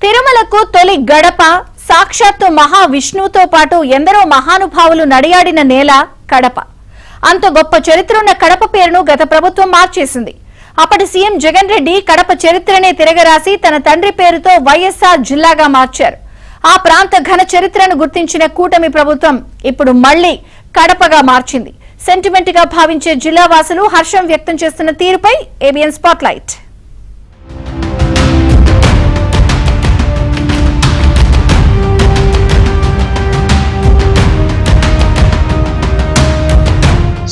తిరుమలకు తొలి గడప సాక్షాత్తు మహావిష్ణువుతో పాటు ఎందరో మహానుభావులు నడియాడిన నేల కడప. అంత గొప్ప చరిత్ర ఉన్న కడప పేరును గత ప్రభుత్వం మార్చేసింది. అప్పటి సీఎం జగన్ రెడ్డి కడప చరిత్రనే తిరగరాసి తన తండ్రి పేరుతో వైఎస్ఆర్ జిల్లాగా మార్చారు. ఆ ప్రాంత ఘన చరిత్రను గుర్తించిన కూటమి ప్రభుత్వం ఇప్పుడు మళ్లీ కడపగా మార్చింది. సెంటిమెంట్ గా భావించే జిల్లా వాసులు హర్షం వ్యక్తం చేస్తున్న తీరుపై ఏబిఎన్ స్పాట్లైట్.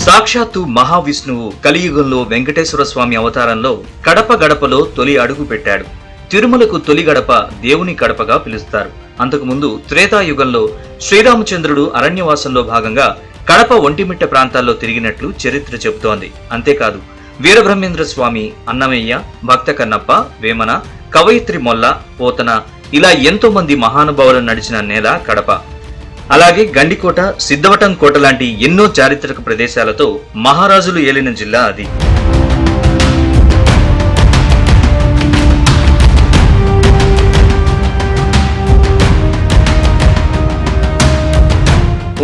సాక్షాత్తు మహావిష్ణువు కలియుగంలో వెంకటేశ్వర స్వామి అవతారంలో కడప గడపలో తొలి అడుగు పెట్టాడు. తిరుమలకు తొలి గడప దేవుని గడపగా పిలుస్తారు. అంతకుముందు త్రేతాయుగంలో శ్రీరామచంద్రుడు అరణ్యవాసంలో భాగంగా కడప ఒంటిమిట్ట ప్రాంతాల్లో తిరిగినట్లు చరిత్ర చెబుతోంది. అంతేకాదు వీరబ్రహ్మేంద్ర స్వామి, అన్నమయ్య, భక్త కన్నప్ప, వేమన, కవయిత్రి మొల్ల, పోతన ఇలా ఎంతో మంది మహానుభావులు నడిచిన నేల కడప. అలాగే గండికోట, సిద్ధవటం కోట లాంటి ఎన్నో చారిత్రక ప్రదేశాలతో మహారాజులు ఏలిన జిల్లా అది.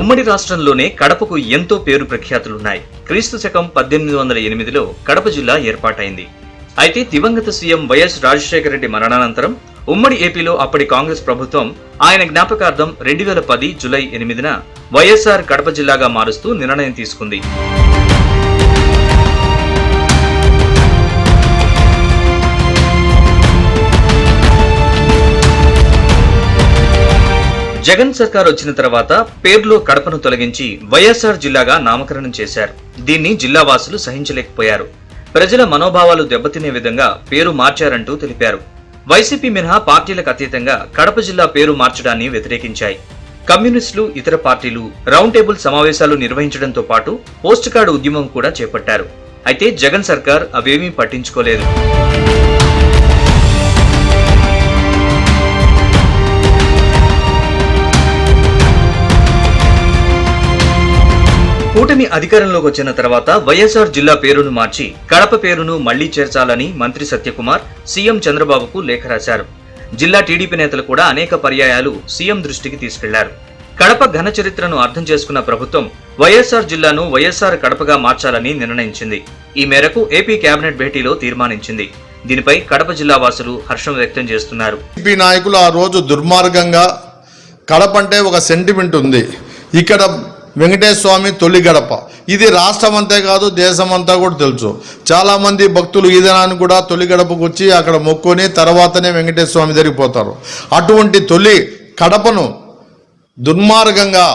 ఉమ్మడి రాష్ట్రంలోనే కడపకు ఎంతో పేరు ప్రఖ్యాతులున్నాయి. క్రీస్తు శకం 1808లో కడప జిల్లా ఏర్పాటైంది. అయితే దివంగత సీఎం వైఎస్ రాజశేఖర రెడ్డి మరణానంతరం ఉమ్మడి ఏపీలో అప్పటి కాంగ్రెస్ ప్రభుత్వం ఆయన జ్ఞాపకార్థం 2010 జూలై 8న వైఎస్ఆర్ కడప జిల్లాగా మారుస్తూ నిర్ణయం తీసుకుంది. జగన్ సర్కార్ వచ్చిన తర్వాత పేరులో కడపను తొలగించి వైఎస్ఆర్ జిల్లాగా నామకరణం చేశారు. దీన్ని జిల్లావాసులు సహించలేకపోయారు. ప్రజల మనోభావాలు దెబ్బతినే విధంగా పేరు మార్చారంటూ తెలిపారు. వైసీపీ మినహా పార్టీలకు అతీతంగా కడప జిల్లా పేరు మార్చడాన్ని వ్యతిరేకించాయి. కమ్యూనిస్టులు, ఇతర పార్టీలు రౌండ్ టేబుల్ సమావేశాలు నిర్వహించడంతో పాటు పోస్ట్ కార్డు ఉద్యమం కూడా చేపట్టారు. అయితే జగన్ సర్కార్ అవేమీ పట్టించుకోలేదు. కూటమి అధికారంలోకి వచ్చిన తర్వాత వైఎస్ఆర్ జిల్లా పేరును మార్చి కడప పేరును మళ్లీ చేర్చాలని మంత్రి సత్యకుమార్ సీఎం చంద్రబాబుకు లేఖ రాశారు. జిల్లా టీడీపీ నేతలు కూడా అనేక పర్యాయాలు సీఎం దృష్టికి తీసుకెళ్లారు. కడప ఘన చరిత్రను అర్థం చేసుకున్న ప్రభుత్వం వైఎస్ఆర్ జిల్లాను వైఎస్ఆర్ కడపగా మార్చాలని నిర్ణయించింది. ఈ మేరకు ఏపీ కేబినెట్ భేటీలో తీర్మానించింది. దీనిపై కడప జిల్లా వాసులు హర్షం వ్యక్తం చేస్తున్నారు. టీడీపీ నాయకులు ఆ రోజు దుర్మార్గంగా కడప అంటే ఒక సెంటిమెంట్ ఉంది, ఇక్కడ వెంకటేశ్వర స్వామి తొలి గడప, ఇది రాష్ట్రం అంతే కాదు దేశం అంతా కూడా తెలుసు. చాలామంది భక్తులు ఈ దినాన్ని కూడా తొలి గడపకు వచ్చి అక్కడ మొక్కుని తర్వాతనే వెంకటేశ్వర స్వామి జరిగిపోతారు. అటువంటి తొలి కడపను దుర్మార్గంగా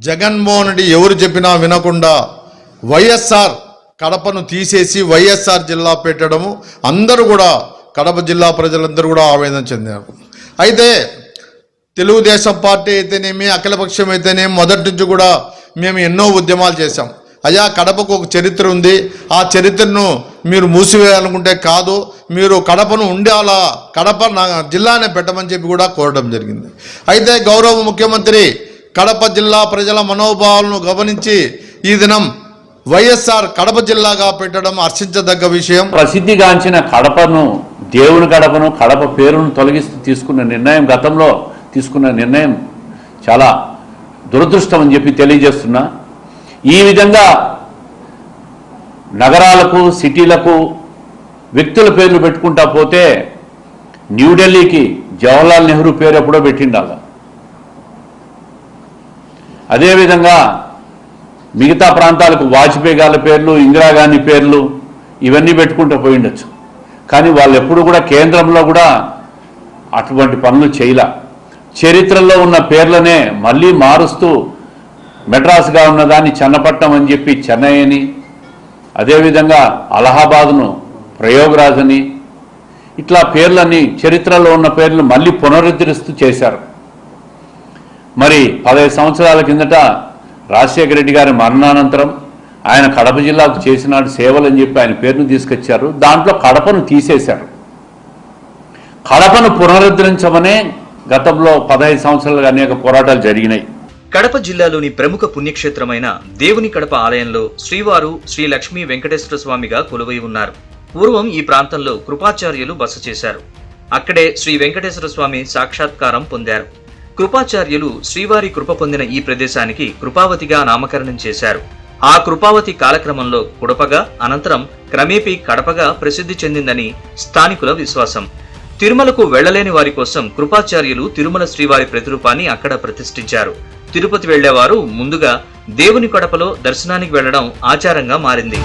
జగన్మోహన్ రెడ్డి ఎవరు చెప్పినా వినకుండా వైఎస్ఆర్ కడపను తీసేసి వైఎస్ఆర్ జిల్లా పెట్టడము అందరూ కూడా కడప జిల్లా ప్రజలందరూ కూడా ఆవేదన చెందారు. అయితే తెలుగుదేశం పార్టీ అయితేనేమి, అఖిలపక్షం అయితేనేమి మొదటి నుంచి కూడా మేము ఎన్నో ఉద్యమాలు చేశాం. అయ్యా కడపకు ఒక చరిత్ర ఉంది, ఆ చరిత్రను మీరు మూసివేయాలనుకుంటే కాదు, మీరు కడపను ఉండాలా, కడప జిల్లానే పెట్టమని చెప్పి కూడా కోరడం జరిగింది. అయితే గౌరవ ముఖ్యమంత్రి కడప జిల్లా ప్రజల మనోభావాలను గమనించి ఈ దినం వైఎస్ఆర్ కడప జిల్లాగా పెట్టడం హర్షించదగ్గ విషయం. ప్రసిద్ధిగాంచిన కడపను, దేవుని కడపను, కడప పేరును తొలగిస్తూ తీసుకున్న నిర్ణయం, గతంలో తీసుకున్న నిర్ణయం చాలా దురదృష్టం అని చెప్పి తెలియజేస్తున్నా. ఈ విధంగా నగరాలకు, సిటీలకు వ్యక్తుల పేర్లు పెట్టుకుంటా పోతే న్యూఢిల్లీకి జవహర్లాల్ నెహ్రూ పేరు ఎప్పుడో పెట్టిండాల. అదేవిధంగా మిగతా ప్రాంతాలకు వాజ్పేయి గారి పేర్లు, ఇందిరాగాంధీ పేర్లు ఇవన్నీ పెట్టుకుంటూ పోయిండొచ్చు. కానీ వాళ్ళు ఎప్పుడు కూడా కేంద్రంలో కూడా అటువంటి పనులు చేయలే. చరిత్రలో ఉన్న పేర్లనే మళ్ళీ మారుస్తూ మెడ్రాస్గా ఉన్నదాన్ని చన్నపట్నం అని చెప్పి చెన్నై అని, అదేవిధంగా అలహాబాద్ను ప్రయోగరాజ్ అని, ఇట్లా పేర్లని చరిత్రలో ఉన్న పేర్లు మళ్ళీ పునరుద్ధరిస్తూ చేశారు. మరి 15 సంవత్సరాల కిందట రాజశేఖర రెడ్డి గారి మరణానంతరం ఆయన కడప జిల్లాకు చేసినాడు సేవలు అని చెప్పి ఆయన పేరును తీసుకొచ్చారు. దాంట్లో కడపను తీసేశారు. కడపను పునరుద్ధరించమనే గతంలో 15 సంవత్సరాలుగా అనేక పోరాటాలు జరిగినాయి. కడప జిల్లాలోని ప్రముఖ పుణ్యక్షేత్రమైన దేవుని కడప ఆలయంలో శ్రీవారు శ్రీ లక్ష్మీ వెంకటేశ్వర స్వామిగా కొలువై ఉన్నారు. పూర్వం ఈ ప్రాంతంలో కృపాచార్యులు బస చేశారు. అక్కడే శ్రీ వెంకటేశ్వర స్వామి సాక్షాత్కారం పొందారు. కృపాచార్యులు శ్రీవారి కృప పొందిన ఈ ప్రదేశానికి కృపావతిగా నామకరణం చేశారు. ఆ కృపావతి కాలక్రమంలో కుడపగా, అనంతరం క్రమేపీ కడపగా ప్రసిద్ధి చెందిందని స్థానికుల విశ్వాసం. తిరుమలకు వెళ్లలేని వారి కోసం కృపాచార్యులు తిరుమల శ్రీవారి ప్రతిరూపాన్ని అక్కడ ప్రతిష్ఠించారు. తిరుపతి వెళ్లేవారు ముందుగా దేవుని కడపలో దర్శనానికి వెళ్లడం ఆచారంగా మారింది.